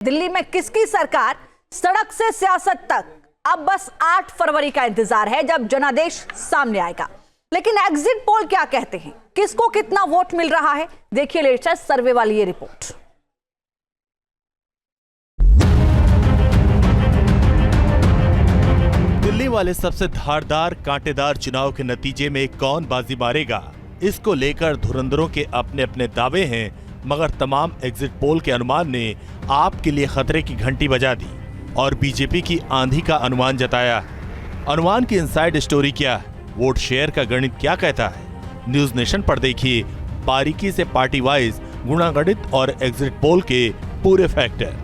दिल्ली में किसकी सरकार, सड़क से सियासत तक अब बस 8 फरवरी का इंतजार है जब जनादेश सामने आएगा। लेकिन एग्जिट पोल क्या कहते हैं, किसको कितना वोट मिल रहा है, देखिए लेटेस्ट सर्वे वाली ये रिपोर्ट। दिल्ली वाले सबसे धारदार कांटेदार चुनाव के नतीजे में कौन बाजी मारेगा, इसको लेकर धुरंधरों के अपने अपने दावे हैं, मगर तमाम एग्जिट पोल के अनुमान ने आपके लिए खतरे की घंटी बजा दी और बीजेपी की आंधी का अनुमान जताया। अनुमान की इनसाइड स्टोरी क्या है, वोट शेयर का गणित क्या कहता है, न्यूज नेशन पर देखिए बारीकी से पार्टी वाइज गुणागणित और एग्जिट पोल के पूरे फैक्टर।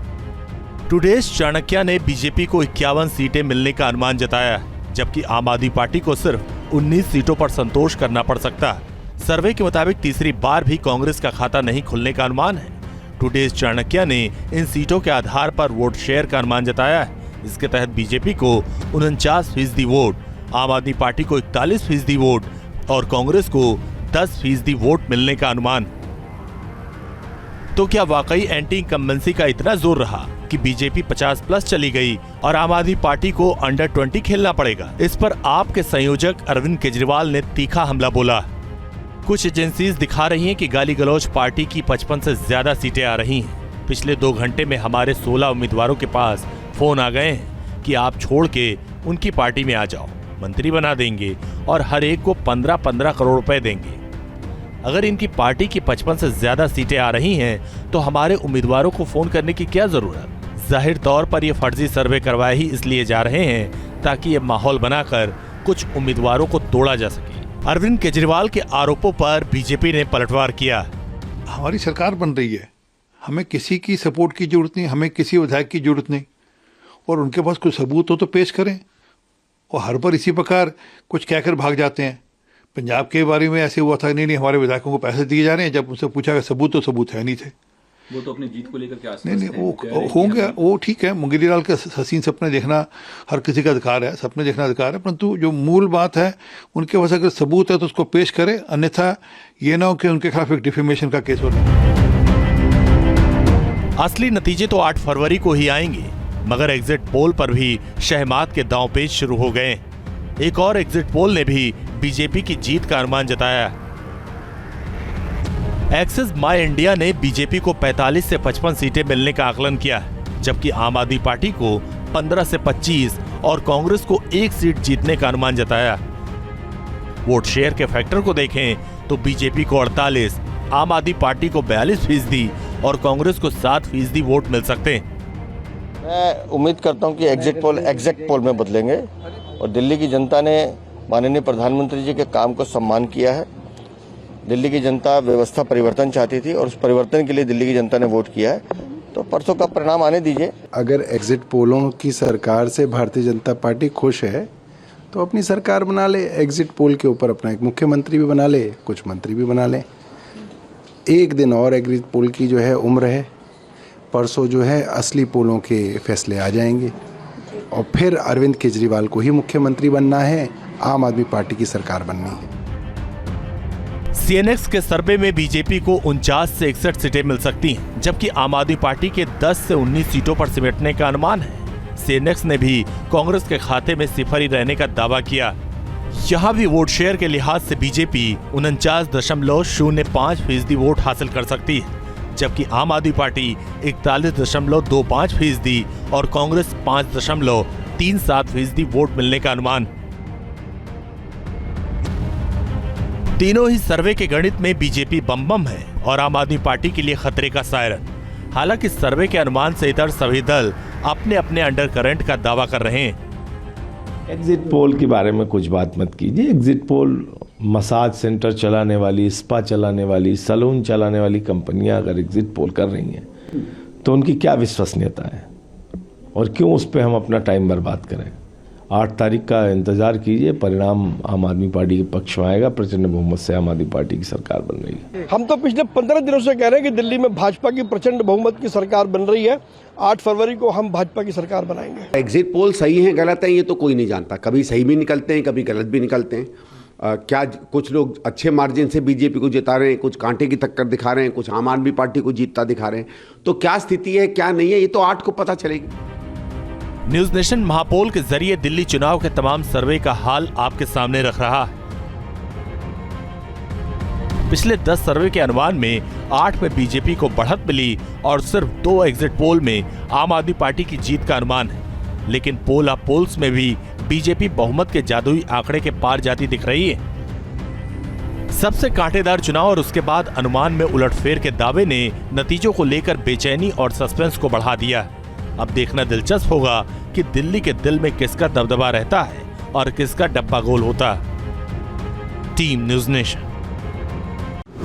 टुडेज चाणक्य ने बीजेपी को 51 सीटें मिलने का अनुमान जताया, जबकि आम आदमी पार्टी को सिर्फ 19 सीटों पर संतोष करना पड़ सकता है। सर्वे के मुताबिक तीसरी बार भी कांग्रेस का खाता नहीं खुलने का अनुमान है। टुडेज चाणक्य ने इन सीटों के आधार पर वोट शेयर का अनुमान जताया है। इसके तहत बीजेपी को 49% वोट, आम आदमी पार्टी को 41% वोट और कांग्रेस को 10% वोट मिलने का अनुमान। तो क्या वाकई एंटी इनकम्बेंसी का इतना जोर रहा कि बीजेपी 50+ चली गई और आम आदमी पार्टी को अंडर 20 खेलना पड़ेगा? इस पर आपके संयोजक अरविंद केजरीवाल ने तीखा हमला बोला। कुछ एजेंसीज दिखा रही हैं कि गाली गलौज पार्टी की 55 से ज्यादा सीटें आ रही हैं। पिछले 2 घंटे में हमारे 16 उम्मीदवारों के पास फोन आ गए हैं कि आप छोड़ के उनकी पार्टी में आ जाओ, मंत्री बना देंगे और हर एक को 15-15 करोड़ रुपए देंगे। अगर इनकी पार्टी की 55 से ज्यादा सीटें आ रही हैं तो हमारे उम्मीदवारों को फोन करने की क्या जरूरत? जाहिर तौर पर ये फर्जी सर्वे करवाए ही इसलिए जा रहे हैं ताकि ये माहौल बनाकर कुछ उम्मीदवारों को तोड़ा जा सके। अरविंद केजरीवाल के आरोपों पर बीजेपी ने पलटवार किया। हमारी सरकार बन रही है, हमें किसी की सपोर्ट की जरूरत नहीं, हमें किसी विधायक की जरूरत नहीं, और उनके पास कोई सबूत हो तो पेश करें। और हर बार इसी प्रकार कुछ कहकर भाग जाते हैं। पंजाब के बारे में ऐसे हुआ था, नहीं हमारे विधायकों को पैसे दिए जा रहे हैं, जब उनसे पूछा कि सबूत, तो सबूत है नहीं थे। वो तो अपनी जीत को लेकर के आश्वस्त नहीं वो होंगे, वो ठीक है। मुंगेली लाल के हसीन सपने देखना हर किसी का अधिकार है, सपने देखना अधिकार है, परंतु जो मूल बात है उनके पास अगर सबूत है तो उसको पेश करें, अन्यथा ये ना हो कि उनके खिलाफ एक डिफेमेशन का केस हो जाए। असली नतीजे तो 8 फरवरी को ही आएंगे, मगर एग्जिट पोल पर भी शहमात के दांवपेच शुरू हो गए। एक और एग्जिट पोल ने भी बीजेपी की जीत का अनुमान जताया। एक्सिस माई इंडिया ने बीजेपी को 45 से 55 सीटें मिलने का आकलन किया, जबकि आम आदमी पार्टी को 15 से 25 और कांग्रेस को 1 सीट जीतने का अनुमान जताया। वोट शेयर के फैक्टर को देखें तो बीजेपी को 48, आम आदमी पार्टी को 42% और कांग्रेस को 7% वोट मिल सकते हैं। मैं उम्मीद करता हूं कि एग्जैक्ट पोल में बदलेंगे और दिल्ली की जनता ने माननीय प्रधानमंत्री जी के काम को सम्मान किया है। दिल्ली की जनता व्यवस्था परिवर्तन चाहती थी और उस परिवर्तन के लिए दिल्ली की जनता ने वोट किया है, तो परसों का परिणाम आने दीजिए। अगर एग्जिट पोलों की सरकार से भारतीय जनता पार्टी खुश है तो अपनी सरकार बना ले, एग्जिट पोल के ऊपर अपना एक मुख्यमंत्री भी बना ले, कुछ मंत्री भी बना ले। एक दिन और एग्जिट पोल की जो है उम्र है, परसों जो है असली पोलों के फैसले आ जाएंगे और फिर अरविंद केजरीवाल को ही मुख्यमंत्री बनना है, आम आदमी पार्टी की सरकार बननी है। सीएनएक्स के सर्वे में बीजेपी को 49 से 61 सीटें मिल सकती हैं, जबकि आम आदमी पार्टी के 10 से 19 सीटों पर सिमटने का अनुमान है। सीएनएक्स ने भी कांग्रेस के खाते में सिफर ही रहने का दावा किया। यहाँ भी वोट शेयर के लिहाज से बीजेपी 49.05% वोट हासिल कर सकती है, जबकि आम आदमी पार्टी 41.25% और कांग्रेस 5.37% वोट मिलने का अनुमान। तीनों ही सर्वे के गणित में बीजेपी बम है और आम आदमी पार्टी के लिए खतरे का सायरन। हालांकि सर्वे के अनुमान से इतर सभी दल अपने अपने अंडर करंट का दावा कर रहे हैं। एग्जिट पोल के बारे में कुछ बात मत कीजिए। एग्जिट पोल मसाज सेंटर चलाने वाली, स्पा चलाने वाली, सैलून चलाने वाली कंपनियां अगर एग्जिट पोल कर रही हैं तो उनकी क्या विश्वसनीयता है और क्यों उस पर हम अपना टाइम बर्बाद करें? 8 तारीख का इंतजार कीजिए, परिणाम आम आदमी पार्टी के पक्ष में आएगा। प्रचंड बहुमत से आम आदमी पार्टी की सरकार बन रही है। हम तो पिछले 15 दिनों से कह रहे हैं कि दिल्ली में भाजपा की प्रचंड बहुमत की सरकार बन रही है। 8 फरवरी को हम भाजपा की सरकार बनाएंगे। एग्जिट पोल सही है गलत है ये तो कोई नहीं जानता, कभी सही भी निकलते हैं, कभी गलत भी निकलते हैं। क्या कुछ लोग अच्छे मार्जिन से बीजेपी को जिता रहे हैं, कुछ कांटे की टक्कर दिखा रहे हैं, कुछ आम आदमी पार्टी को जीतता दिखा रहे हैं। तो क्या स्थिति है क्या नहीं है ये तो 8 को पता चलेगी। न्यूज नेशन महापोल के जरिए दिल्ली चुनाव के तमाम सर्वे का हाल आपके सामने रख रहा है। पिछले 10 सर्वे के अनुमान में 8 में बीजेपी को बढ़त मिली और सिर्फ 2 एग्जिट पोल में आम आदमी पार्टी की जीत का अनुमान है। लेकिन पोल ऑफ पोल्स में भी बीजेपी बहुमत के जादुई आंकड़े के पार जाती दिख रही है। सबसे कांटेदार चुनाव और उसके बाद अनुमान में उलटफेर के दावे ने नतीजों को लेकर बेचैनी और सस्पेंस को बढ़ा दिया। अब देखना दिलचस्प होगा कि दिल्ली के दिल में किसका दबदबा रहता है और किसका डब्बा गोल होता है। Team news nation.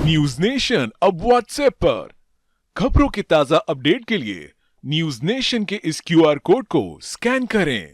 News nation अब व्हाट्सएप पर खबरों के ताजा अपडेट के लिए न्यूज नेशन के इस QR कोड को स्कैन करें।